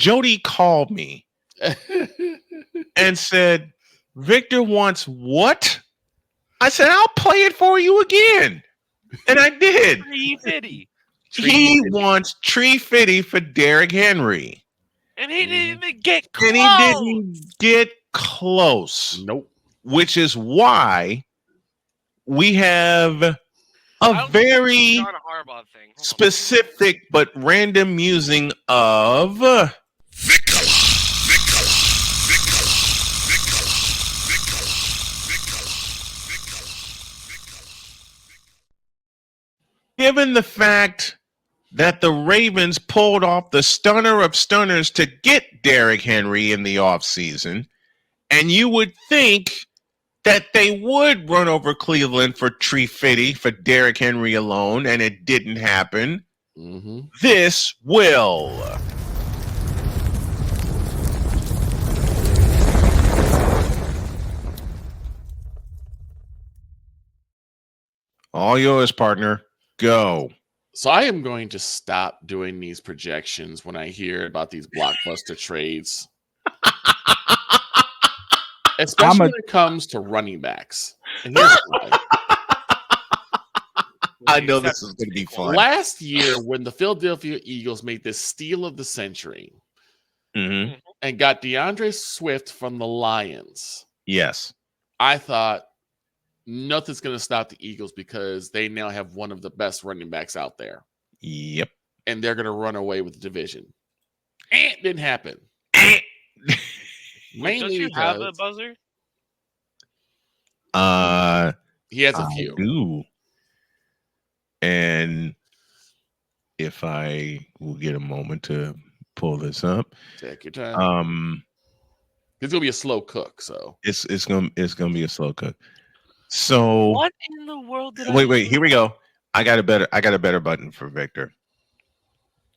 Jody called me and said, Victor wants what? I said, I'll play it for you again. And I did. Tree Fitty. He wants Tree Fitty for Derrick Henry. And he didn't even get close. And he didn't get close. Nope. Which is why we have a very John Harbaugh thing. specific but random using of given the fact that the Ravens pulled off the stunner of stunners to get Derrick Henry in the offseason, and you would think that they would run over Cleveland for Tree Fitty for Derrick Henry alone, and it didn't happen. Mm-hmm. This will. All yours, partner. Go. So I am going to stop doing these projections when I hear about these blockbuster trades. Especially when it comes to running backs. And here's why. I know this is going to be fun. Last year, when the Philadelphia Eagles made this steal of the century Mm-hmm. and got DeAndre Swift from the Lions, Yes. I thought nothing's going to stop the Eagles because they now have one of the best running backs out there. Yep. And they're going to run away with the division. It didn't happen. Wait, don't you have a buzzer? He has a few. Do. And if I will get a moment to pull this up, take your time. It's gonna be a slow cook, so it's gonna be a slow cook. So what in the world did wait, here we go. I got a better button for Victor.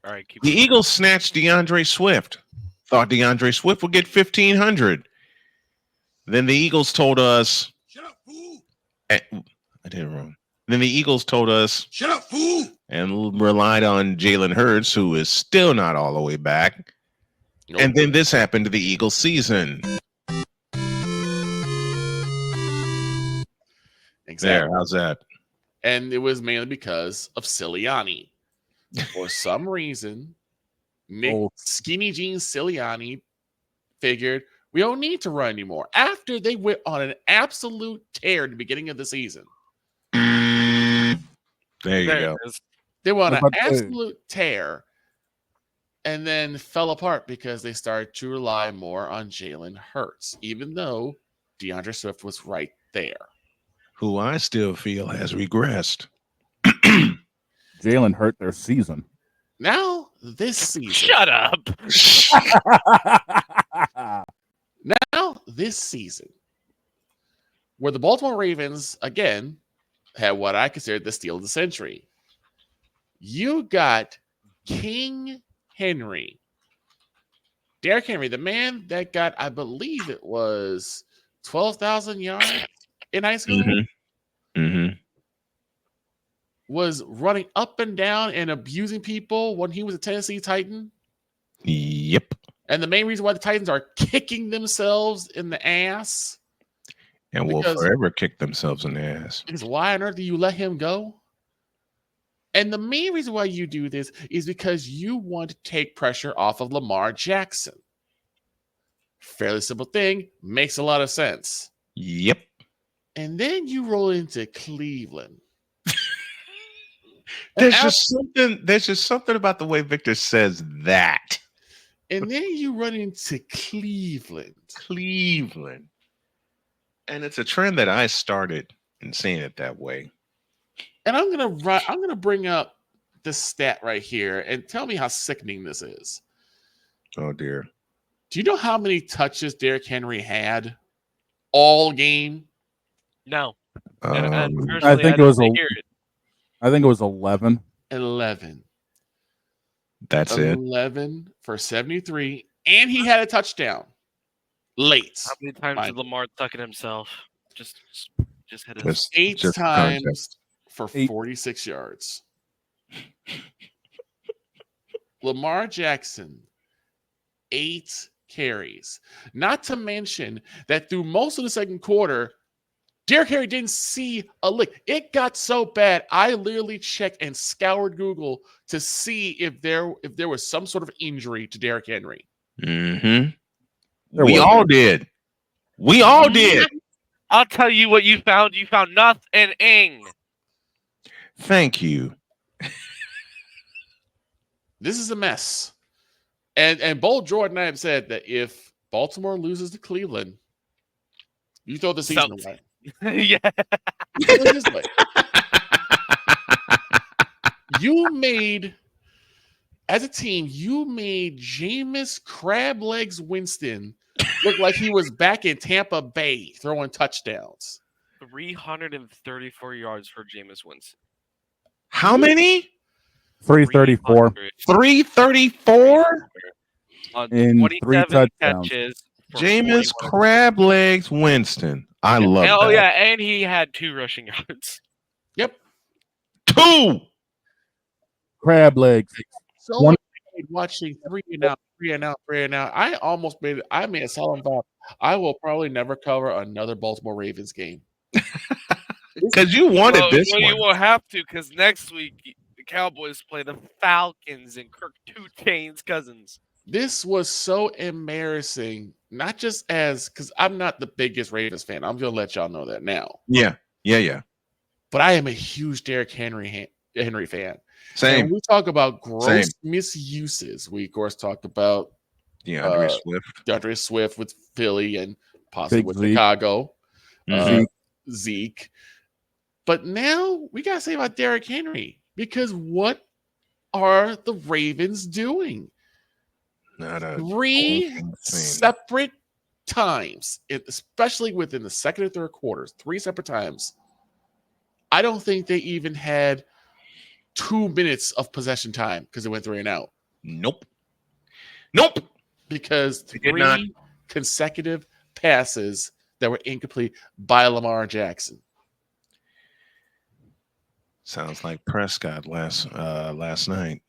All right, the Eagles snatched DeAndre Swift. Thought DeAndre Swift would get 1,500. Then the Eagles told us, "Shut up, fool!" I did it wrong. Then the Eagles told us, "Shut up, fool!" and relied on Jalen Hurts, who is still not all the way back. Nope. And then this happened to the Eagles season. Exactly. There, how's that? And it was mainly because of Sirianni. For some reason, Skinny Jeans Sirianni figured we don't need to run anymore. After they went on an absolute tear at the beginning of the season. There you go. They went on an absolute tear and then fell apart because they started to rely more on Jalen Hurts, even though DeAndre Swift was right there. Who I still feel has regressed. Jalen hurt their season. Now, this season. Shut up. Now, this season, where the Baltimore Ravens, again, had what I consider the steal of the century. You got King Henry. Derrick Henry, the man that got, I believe it was 12,000 yards in high school. Was running up and down and abusing people when he was a Tennessee Titan. Yep. And the main reason why the Titans are kicking themselves in the ass. And will forever kick themselves in the ass. Is why on earth do you let him go? And the main reason why you do this is because you want to take pressure off of Lamar Jackson. Fairly simple thing. Makes a lot of sense. Yep. And then you roll into Cleveland. There's just something about the way Victor says that. And then you run into Cleveland. And it's a trend that I started in saying it that way. And I'm gonna bring up this stat right here and tell me how sickening this is. Oh dear. Do you know how many touches Derrick Henry had all game? No. I think it was I think it was 11. 11. That's 11 for 73, and he had a touchdown late. How many times did Lamar tuck it himself? Just hit it. Eight times for 46 yards. Lamar Jackson 8 carries. Not to mention that through most of the second quarter, Derrick Henry didn't see a lick. It got so bad, I literally checked and scoured Google to see if there was some sort of injury to Derrick Henry. Mm-hmm. There We was. all did. We all did. I'll tell you what you found. You found nothing. Thank you. This is a mess. And both Jordan and I have said that if Baltimore loses to Cleveland, you throw the season away. Yeah. Put it this way. You made, as a team, you made Jameis Crab Legs Winston look like he was back in Tampa Bay throwing touchdowns. 334 yards for Jameis Winston. How many? 334 334? On in 3 27 touchdowns. catches. for Jameis 41. Crab Legs Winston. I love that. Oh, yeah, and he had 2 rushing yards. Yep. 2. Crab legs. So One- watching 3 and out, 3 and out, 3 and out. I made a solemn vow. I will probably never cover another Baltimore Ravens game. Because you wanted this well, one. you will have to, because next week the Cowboys play the Falcons and Kirk Two Chainz Cousins. This was so embarrassing, not just because I'm not the biggest Ravens fan. I'm going to let y'all know that now. Yeah. But I am a huge Derrick Henry fan. Same. And we talk about gross misuses. We, of course, talked about DeAndre Swift with Philly and possibly Big with Zeke. Chicago. Mhm. Zeke. But now we got to say about Derrick Henry, because what are the Ravens doing? Not a 3 thing. separate times, especially within the second and third quarters, 3 separate times. I don't think they even had 2 minutes of possession time because it went 3 and out. Nope. Because They did not. 3 consecutive passes that were incomplete by Lamar Jackson. Sounds like Prescott last night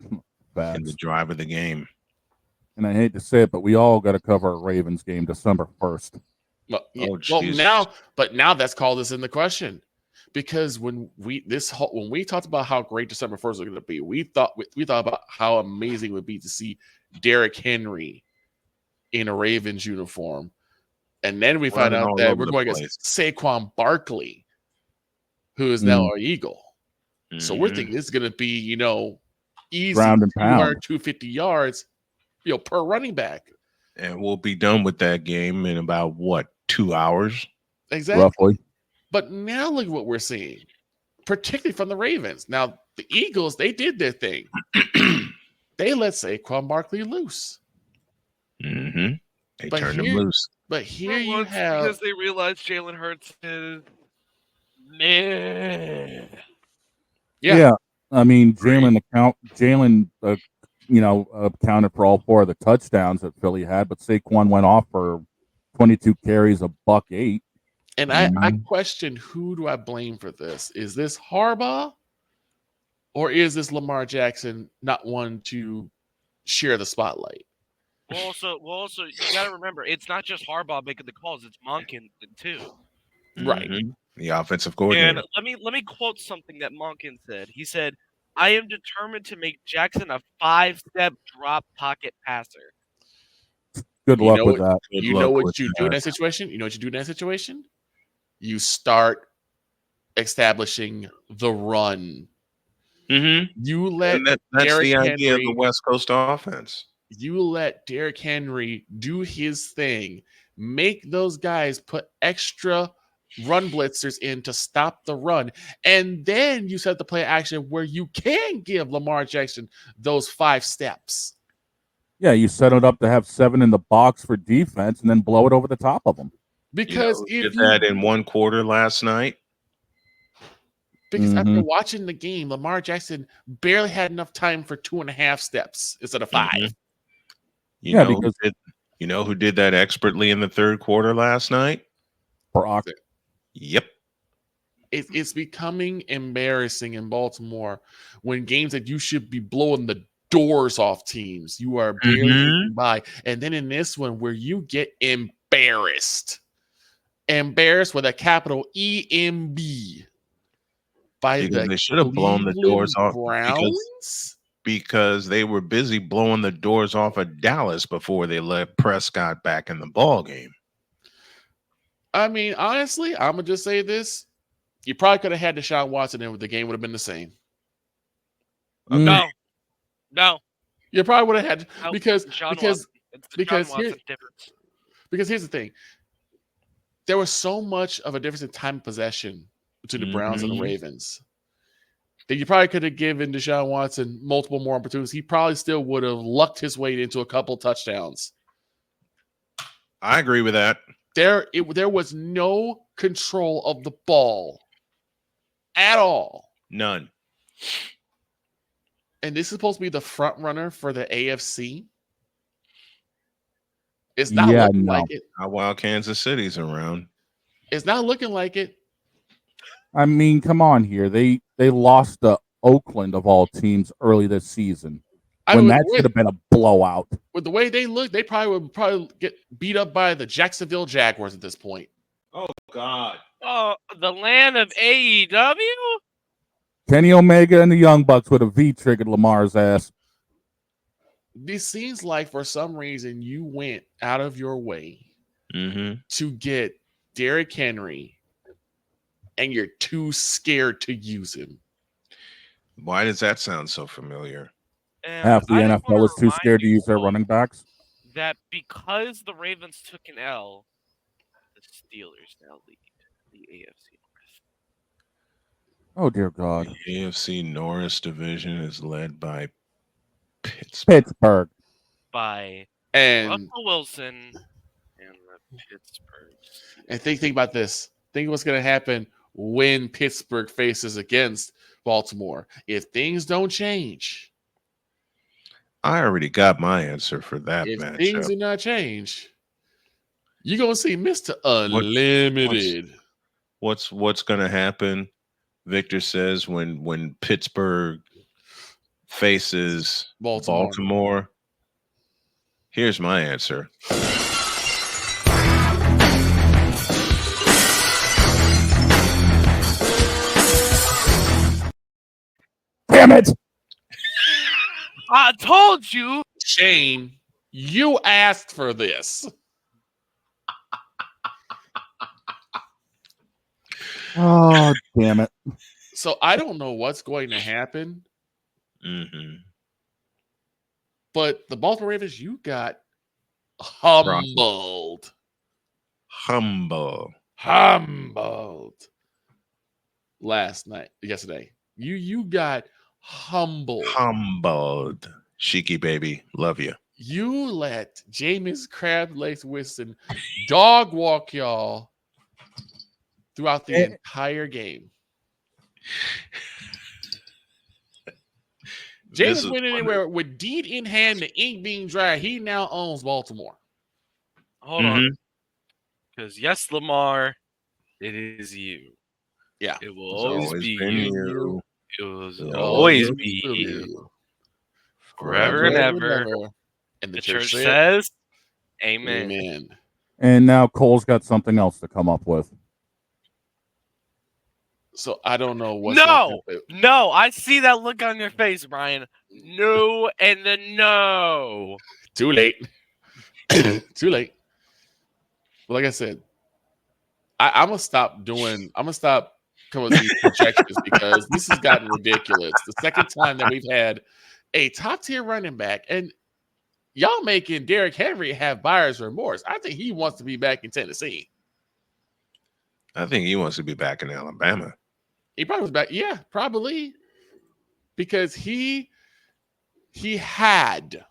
in Bad. the drive of the game. And I hate to say it, but we all got to cover a Ravens game December 1st. Well, Oh, well Jesus. now that's called us in the question, because when we talked about how great December 1st was going to be, we thought about how amazing it would be to see Derrick Henry in a Ravens uniform, and then we find Running out all that over we're the going place. against Saquon Barkley, who is now our Eagle. So we're Mhm. thinking this is going to be, easy Ground and 200, pound. 250 yards, per running back. And we'll be done with that game in about 2 hours? Exactly. Roughly. But now look at what we're seeing, particularly from the Ravens. Now, the Eagles, they did their thing. They let Saquon Barkley loose. Mm-hmm. They But turned him here- loose. But here For you once, have because they realized Jalen Hurts is meh. Yeah. I mean, Jalen accounted for all 4 of the touchdowns that Philly had, but Saquon went off for 22 carries, $108. And I question, who do I blame for this? Is this Harbaugh, or is this Lamar Jackson not one to share the spotlight? Well, also, you got to remember, it's not just Harbaugh making the calls; it's Monken too. Right. Mhm. The offensive coordinator. And let me quote something that Monken said. He said, "I am determined to make Jackson a 5-step drop pocket passer." Good You luck know with what- that. You know what you do in that situation? You know what you do in that situation? You start establishing the run. Mm-hmm. You let That's Derrick the idea of Henry- the West Coast offense. You let Derrick Henry do his thing, make those guys put extra run blitzers in to stop the run, and then you set the play action where you can give Lamar Jackson those 5 steps. Yeah, you set it up to have 7 in the box for defense and then blow it over the top of them. Because You did that in one quarter last night. Because after watching the game, Lamar Jackson barely had enough time for 2.5 steps instead of 5. Mhm. You know who did that expertly in the third quarter last night? Brock. Yep. It's becoming embarrassing in Baltimore when games that you should be blowing the doors off teams. You are barely getting by. And then in this one where you get embarrassed with a capital EMB by Because the they should have blown the doors Cleveland off Browns. because they were busy blowing the doors off of Dallas before they let Prescott back in the ball game. I mean, honestly, I'm gonna just say this: you probably could have had Deshaun Watson in, the game would have been the same. No. You probably would have had No, because Deshaun because Watson. It's the because Deshaun here- Watson difference. because here's the thing: there was so much of a difference in time of possession between the Browns and the Ravens that you probably could have given Deshaun Watson multiple more opportunities. He probably still would have lucked his way into a couple touchdowns. I agree with that. There was no control of the ball at all. None. And this is supposed to be the front runner for the AFC. It's not looking like it. Not while Kansas City's around. It's not looking like it. I mean, come on here. They lost to Oakland of all teams early this season. That should have been a blowout. With the way they look, they would get beat up by the Jacksonville Jaguars at this point. Oh God. Oh, the land of AEW? Kenny Omega and the Young Bucks would have V-triggered Lamar's ass. This seems like for some reason you went out of your way to get Derrick Henry and you're too scared to use him. Why does that sound so familiar? And Half the I just NFL wanna is too remind scared to you use their folks running backs. that because the Ravens took an L, the Steelers now lead the AFC North. Oh, dear God. The AFC Norris division is led by Pittsburgh. By And Russell Wilson and the Pittsburgh Steelers. And think about this. Think what's going to happen when Pittsburgh faces against Baltimore. If things don't change, I already got my answer for that if matchup. things do not change, you're going to see Mr. Unlimited. What's going to happen? Victor says when Pittsburgh faces Baltimore. Here's my answer. Damn it! I told you. Shane, you asked for this. Oh, damn it. So I don't know what's going to happen. But the Baltimore Ravens, you got humbled. Humbled yesterday. You got humbled. Sheiky baby, love you. You let Jameis Crab-Legs Winston dog walk y'all throughout the entire game. Jameis went anywhere with deed in hand, the ink being dry. He now owns Baltimore. Hold on. Because yes, Lamar, it is you. Yeah. It will always be you. It will always be you. Forever and ever. And the church says, Amen. Amen. And now Cole's got something else to come up with. So I don't know what. No, I see that look on your face, Brian. No, and then no. Too late. Too late. But like I said, I'm gonna stop coming with these projections because this has gotten ridiculous. The second time that we've had a top tier running back, and y'all making Derrick Henry have buyer's remorse. I think he wants to be back in Tennessee. I think he wants to be back in Alabama. He probably was back. Yeah, probably. Because he had,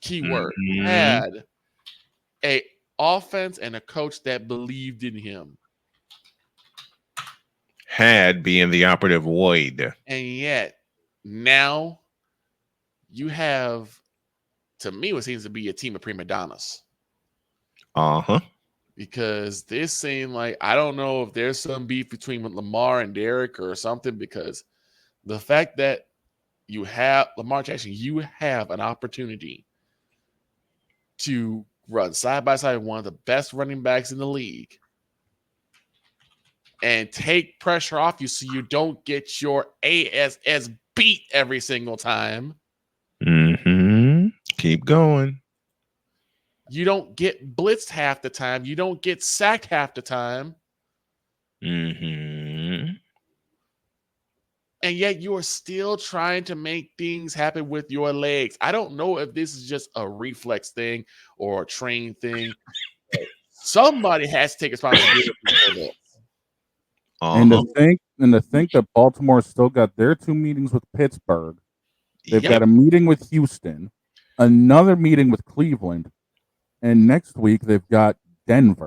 keyword, had a offense and a coach that believed in him. Had being the operative word. And yet, now you have, to me, what seems to be a team of prima donnas. Because this seemed like, I don't know if there's some beef between Lamar and Derek or something, because the fact that you have Lamar Jackson, you have an opportunity to run side by side with one of the best running backs in the league and take pressure off you so you don't get your ASS beat every single time. Mm-hmm. Keep going. You don't get blitzed half the time. You don't get sacked half the time. Mm-hmm. And yet you are still trying to make things happen with your legs. I don't know if this is just a reflex thing or a train thing. Somebody has to take responsibility for this. And to think that Baltimore still got their 2 meetings with Pittsburgh. They've got a meeting with Houston, another meeting with Cleveland, and next week they've got Denver.